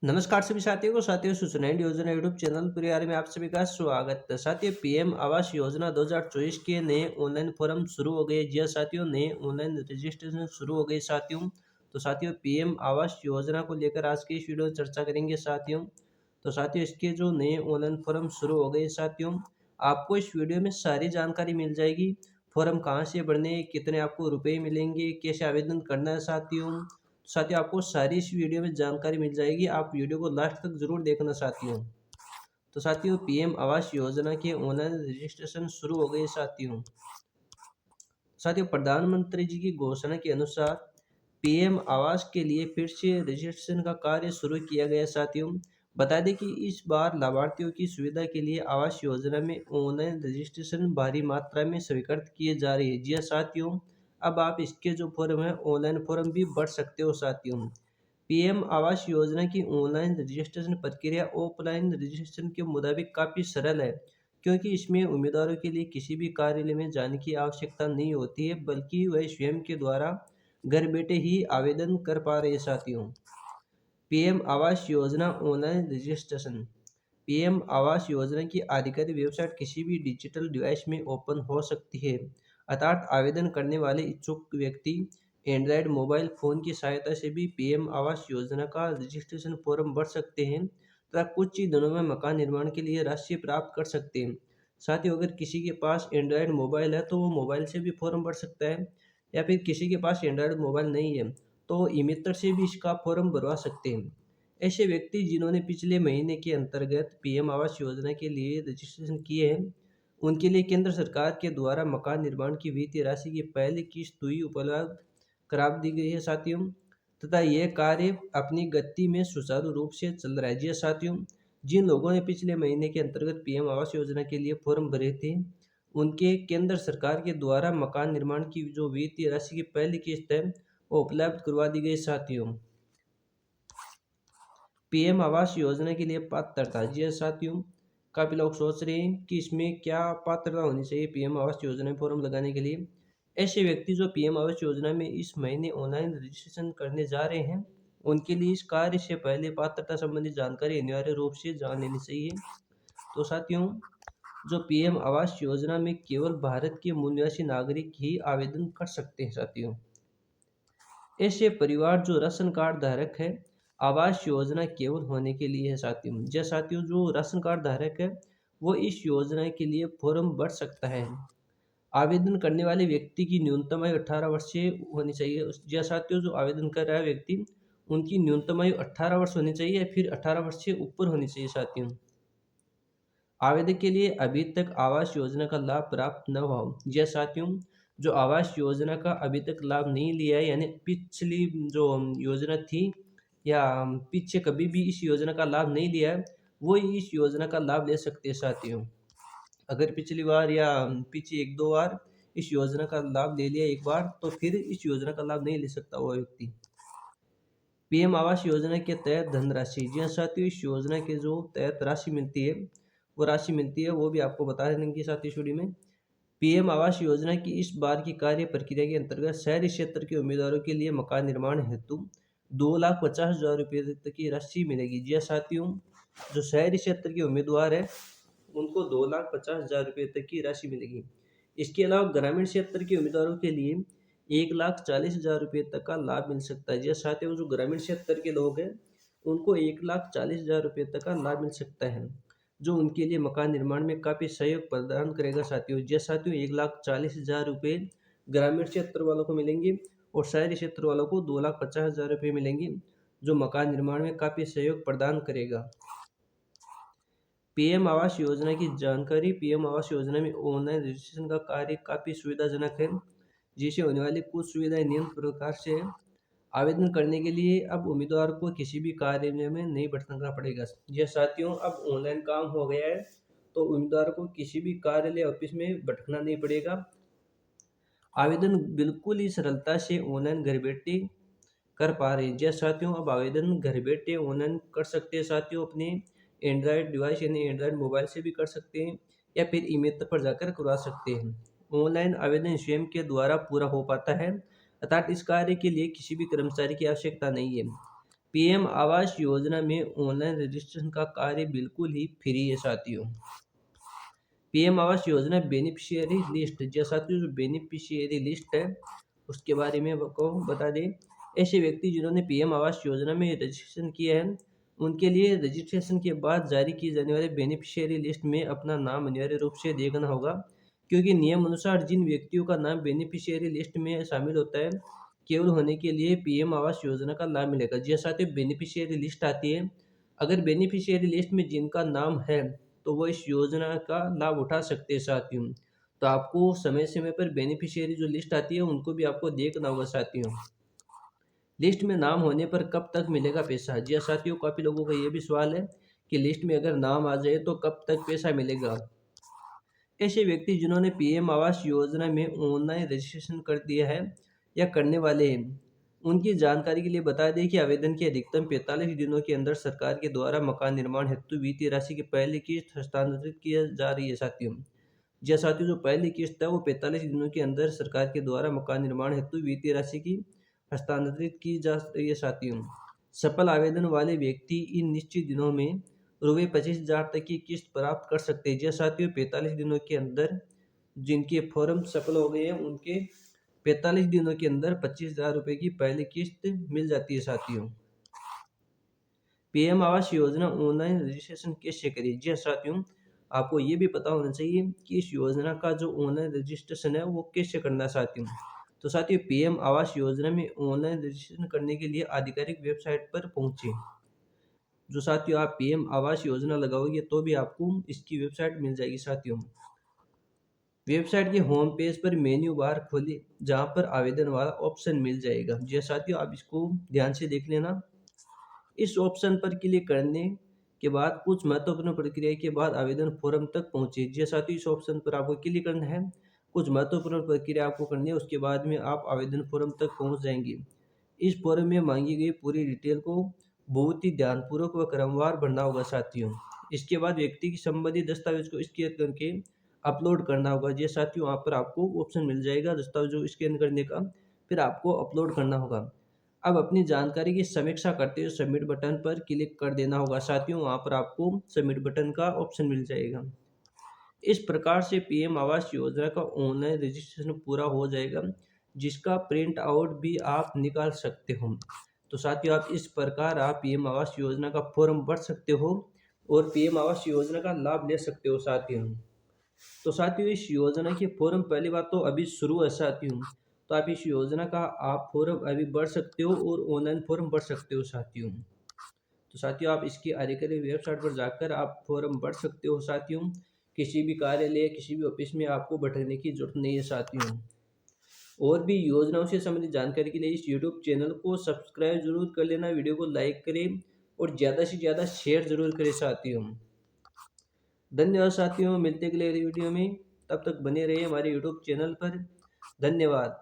नमस्कार सभी साथियों को सूचना एंड योजना यूट्यूब चैनल परिवार में आप सभी का स्वागत है। साथियों, पीएम आवास योजना 2024 के नए ऑनलाइन फॉर्म शुरू हो गए। जी हाँ साथियों, नए ऑनलाइन रजिस्ट्रेशन शुरू हो गए साथियों। तो साथियों, पीएम आवास योजना को लेकर आज की इस वीडियो में चर्चा करेंगे साथियों। तो साथियों, इसके जो नए ऑनलाइन फॉर्म शुरू हो गए साथियों, आपको इस वीडियो में सारी जानकारी मिल जाएगी। फॉर्म कहाँ से भरने, कितने आपको रुपए मिलेंगे, कैसे आवेदन करना है साथियों। साथियों, आपको सारी इस वीडियो में जानकारी मिल जाएगी। आप वीडियो को लास्ट तक जरूर देखना साथियों। तो साथियों, पीएम आवास योजना के ऑनलाइन रजिस्ट्रेशन शुरू हो गए साथियों। साथियों, प्रधानमंत्री जी की घोषणा के अनुसार पीएम आवास के लिए फिर से रजिस्ट्रेशन का कार्य शुरू किया गया साथियों। बता दें कि इस बार लाभार्थियों की सुविधा के लिए आवास योजना में ऑनलाइन रजिस्ट्रेशन भारी मात्रा में स्वीकृत किए जा रहे हैं। जी हाँ साथियों, अब आप इसके जो फॉर्म है ऑनलाइन फॉर्म भी भर सकते हो साथियों। पीएम आवास योजना की ऑनलाइन रजिस्ट्रेशन प्रक्रिया ऑफलाइन रजिस्ट्रेशन के मुताबिक काफ़ी सरल है, क्योंकि इसमें उम्मीदवारों के लिए किसी भी कार्यालय में जाने की आवश्यकता नहीं होती है, बल्कि वह स्वयं के द्वारा घर बैठे ही आवेदन कर पा रहे हैं साथियों। PM Awas Yojana online registration. PM Awas Yojana की आधिकारिक वेबसाइट किसी भी डिजिटल डिवाइस में ओपन हो सकती है, अर्थात आवेदन करने वाले इच्छुक व्यक्ति एंड्रॉयड मोबाइल फ़ोन की सहायता से भी पीएम आवास योजना का रजिस्ट्रेशन फॉर्म भर सकते हैं तथा कुछ ही दिनों में मकान निर्माण के लिए राशि प्राप्त कर सकते हैं। साथ ही अगर किसी के पास एंड्रॉयड मोबाइल है तो वो मोबाइल से भी फॉर्म भर सकता है, या फिर किसी के पास एंड्रॉयड मोबाइल नहीं है तो ई-मित्र से भी इसका फॉर्म भरवा सकते हैं। ऐसे व्यक्ति जिन्होंने पिछले महीने के अंतर्गत पीएम आवास योजना के लिए रजिस्ट्रेशन किए हैं, उनके लिए केंद्र सरकार के द्वारा मकान निर्माण की वित्तीय राशि की पहली किस्त हुई उपलब्ध करा दी गई है साथियों, तथा यह कार्य अपनी गति में सुचारू रूप से चल रहा है। जी हाँ साथियों, जिन लोगों ने पिछले महीने के अंतर्गत पीएम आवास योजना के लिए फॉर्म भरे थे, उनके केंद्र सरकार के द्वारा मकान निर्माण की जो वित्तीय राशि की पहली किस्त है वो उपलब्ध करवा दी गई साथियों। पीएम आवास योजना के लिए पात्रता। जी हाँ साथियों, काफ़ी लोग सोच रहे हैं कि इसमें क्या पात्रता होनी चाहिए पीएम आवास योजना में फॉर्म लगाने के लिए। ऐसे व्यक्ति जो पीएम आवास योजना में इस महीने ऑनलाइन रजिस्ट्रेशन करने जा रहे हैं, उनके लिए इस कार्य से पहले पात्रता संबंधी जानकारी अनिवार्य रूप से जान लेनी चाहिए। तो साथियों, जो पीएम आवास योजना में केवल भारत के मूल निवासी नागरिक ही आवेदन कर सकते हैं साथियों। ऐसे परिवार जो राशन कार्ड धारक है, आवास योजना केवल होने के लिए है साथियों। जय साथियों, जो राशन कार्ड धारक है वो इस योजना के लिए फॉर्म भर सकता है। आवेदन करने वाले व्यक्ति की न्यूनतम आयु 18 वर्ष से होनी चाहिए। जय साथियों, जो आवेदन कर रहा है व्यक्ति, उनकी न्यूनतम आयु 18 वर्ष होनी चाहिए या फिर 18 वर्ष से ऊपर होनी चाहिए साथियों। आवेदक के लिए अभी तक आवास योजना का लाभ प्राप्त न हुआ हो। जी हाँ साथियों, जो आवास योजना का अभी तक लाभ नहीं लिया है, यानी पिछली जो योजना थी या पीछे कभी भी इस योजना का लाभ नहीं लिया है, वो इस योजना का लाभ ले सकते हैं साथियों। अगर पिछली बार या पीछे एक दो बार इस योजना का लाभ ले लिया एक बार, तो फिर इस योजना का लाभ नहीं ले सकता वो व्यक्ति। पीएम आवास योजना के तहत धनराशि। जी हाँ साथियों, इस योजना के जो तहत राशि मिलती है वो भी आपको बता देंगे साथ ही इस वीडियो में। पीएम आवास योजना की इस बार की कार्य प्रक्रिया के अंतर्गत शहरी क्षेत्र के उम्मीदवारों के लिए मकान निर्माण हेतु 2,50,000 रुपये तक की राशि मिलेगी। जी हाँ साथियों, जो शहरी क्षेत्र के उम्मीदवार है उनको 2,50,000 रुपये तक की राशि मिलेगी। इसके अलावा ग्रामीण क्षेत्र के उम्मीदवारों के लिए 1,40,000 रुपये तक का लाभ मिल सकता है। जी हाँ साथियों, जो ग्रामीण क्षेत्र के लोग हैं उनको 1,40,000 रुपये तक का लाभ मिल सकता है, जो उनके लिए मकान निर्माण में काफ़ी सहयोग प्रदान करेगा साथियों। जी हाँ साथियों, 1,40,000 रुपये ग्रामीण क्षेत्र वालों को मिलेंगे और शहरी क्षेत्र वालों को 2,50,000 रुपये मिलेंगे, जो मकान निर्माण में काफ़ी सहयोग प्रदान करेगा। पीएम आवास योजना की जानकारी। पीएम आवास योजना में ऑनलाइन रजिस्ट्रेशन का कार्य काफ़ी सुविधाजनक है, जिससे होने वाली कुछ सुविधाएं निम्न प्रकार से हैं। आवेदन करने के लिए अब उम्मीदवार को किसी भी कार्यालय में नहीं भटकना पड़ेगा। यह साथियों, अब ऑनलाइन काम हो गया है, तो उम्मीदवार को किसी भी कार्यालय ऑफिस में भटकना नहीं पड़ेगा। आवेदन बिल्कुल ही सरलता से ऑनलाइन घर बैठे कर पा रहे हैं। जैसे साथियों, अब आवेदन घर बैठे ऑनलाइन कर सकते हैं साथियों, अपने एंड्रॉयड डिवाइस यानी एंड्रॉयड मोबाइल से भी कर सकते हैं या फिर ई-मित्र पर जाकर करवा सकते हैं। ऑनलाइन आवेदन स्वयं के द्वारा पूरा हो पाता है, अर्थात इस कार्य के लिए किसी भी कर्मचारी की आवश्यकता नहीं है। पीएम आवास योजना में ऑनलाइन रजिस्ट्रेशन का कार्य बिल्कुल ही फ्री है साथियों। PM Awas Yojana beneficiary list, जैसा साथियों जो बेनिफिशियरी लिस्ट है उसके बारे में आपको बता दें। ऐसे व्यक्ति जिन्होंने पीएम आवास योजना में रजिस्ट्रेशन किया है उनके लिए रजिस्ट्रेशन के बाद जारी की जाने वाले बेनिफिशियरी लिस्ट में अपना नाम अनिवार्य रूप से देखना होगा, क्योंकि नियम अनुसार जिन व्यक्तियों का नाम बेनिफिशियरी लिस्ट में शामिल होता है केवल होने के लिए पीएम आवास योजना का लाभ मिलेगा। जैसा साथियों बेनिफिशियरी लिस्ट आती है, अगर बेनिफिशियरी लिस्ट में जिनका नाम है तो वो इस योजना का लाभ उठा सकते हैं साथियों। तो आपको समय समय पर बेनिफिशियरी जो लिस्ट आती है उनको भी आपको देखना होगा साथियों। लिस्ट में नाम होने पर कब तक मिलेगा पैसा? जी हाँ साथियों, काफ़ी लोगों का ये भी सवाल है कि लिस्ट में अगर नाम आ जाए तो कब तक पैसा मिलेगा। ऐसे व्यक्ति जिन्होंने पीएम आवास योजना में ऑनलाइन रजिस्ट्रेशन कर दिया है या करने वाले हैं उनकी जानकारी के लिए बता दें कि आवेदन की अधिकतम 45 दिनों के अंदर सरकार के द्वारा मकान निर्माण हेतु वित्तीय राशि की पहली किस्त हस्तांतरित की जा रही है साथियों। जी हाँ साथियों, जो पहली किस्त है वो 45 दिनों के अंदर सरकार के द्वारा मकान निर्माण हेतु वित्तीय राशि की हस्तांतरित की जा रही है साथियों। सफल आवेदन वाले व्यक्ति इन निश्चित दिनों में ₹25,000 तक की किस्त प्राप्त कर सकते हैं। जी हाँ साथियों, 45 दिनों के अंदर जिनके फॉर्म सफल हो गए हैं उनके 45 दिनों के अंदर ₹25,000 की पहली किस्त मिल जाती है साथियों। PM Awas Yojana online registration कैसे करें? जी हाँ साथियों, आपको ये भी पता होना चाहिए कि इस योजना का जो ऑनलाइन रजिस्ट्रेशन है वो कैसे करना है साथियों। तो साथियों पीएम आवास योजना में ऑनलाइन रजिस्ट्रेशन करने के लिए आधिकारिक वेबसाइट पर पहुंचे। जो साथियों आप पीएम आवास योजना लगाओगे तो भी आपको इसकी वेबसाइट मिल जाएगी साथियों। वेबसाइट के होम पेज पर मेन्यू बार खोले जहां पर आवेदन वाला ऑप्शन मिल जाएगा। जी हाँ साथियों, आप इसको ध्यान से देख लेना। इस ऑप्शन पर क्लिक करने के बाद कुछ महत्वपूर्ण प्रक्रिया के बाद आवेदन फॉर्म तक पहुंचे। जी साथ ही इस ऑप्शन पर आपको क्लिक करना है, कुछ महत्वपूर्ण प्रक्रिया आपको करनी है, उसके बाद में आप आवेदन फॉर्म तक पहुंच जाएंगे। इस फॉर्म में मांगी गई पूरी डिटेल को बहुत ही ध्यानपूर्वक व क्रमवार भरना होगा साथियों। इसके बाद व्यक्ति की संबंधित दस्तावेज को स्कैन करके अपलोड करना होगा। जी साथियों, वहाँ पर आपको ऑप्शन मिल जाएगा दस्तावेजों को स्कैन करने का, फिर आपको अपलोड करना होगा। अब अपनी जानकारी की समीक्षा करते हुए सबमिट बटन पर क्लिक कर देना होगा साथियों, वहाँ पर आपको सबमिट बटन का ऑप्शन मिल जाएगा। इस प्रकार से पीएम आवास योजना का ऑनलाइन रजिस्ट्रेशन पूरा हो जाएगा, जिसका प्रिंट आउट भी आप निकाल सकते हो। तो साथियों आप इस प्रकार आप पीएम आवास योजना का फॉर्म भर सकते हो और पीएम आवास योजना का लाभ ले सकते हो साथियों। तो साथियों इस योजना के फॉर्म पहली बात तो अभी शुरू है साथियों, तो आप इस योजना का आप फॉर्म अभी भर सकते हो और ऑनलाइन फॉर्म भर सकते हो साथियों। तो साथियों आप इसकी अधिकारिक वेबसाइट पर जाकर आप फॉर्म भर सकते हो साथियों। किसी भी कार्यालय किसी भी ऑफिस में आपको बैठने की जरूरत नहीं है साथियों। और भी योजनाओं से संबंधित जानकारी के लिए इस यूट्यूब चैनल को सब्सक्राइब जरूर कर लेना, वीडियो को लाइक करें और ज़्यादा से ज़्यादा शेयर जरूर करें साथियों। धन्यवाद साथियों, मिलते हैं अगले वीडियो में, तब तक बने रहिए हमारे यूट्यूब चैनल पर। धन्यवाद।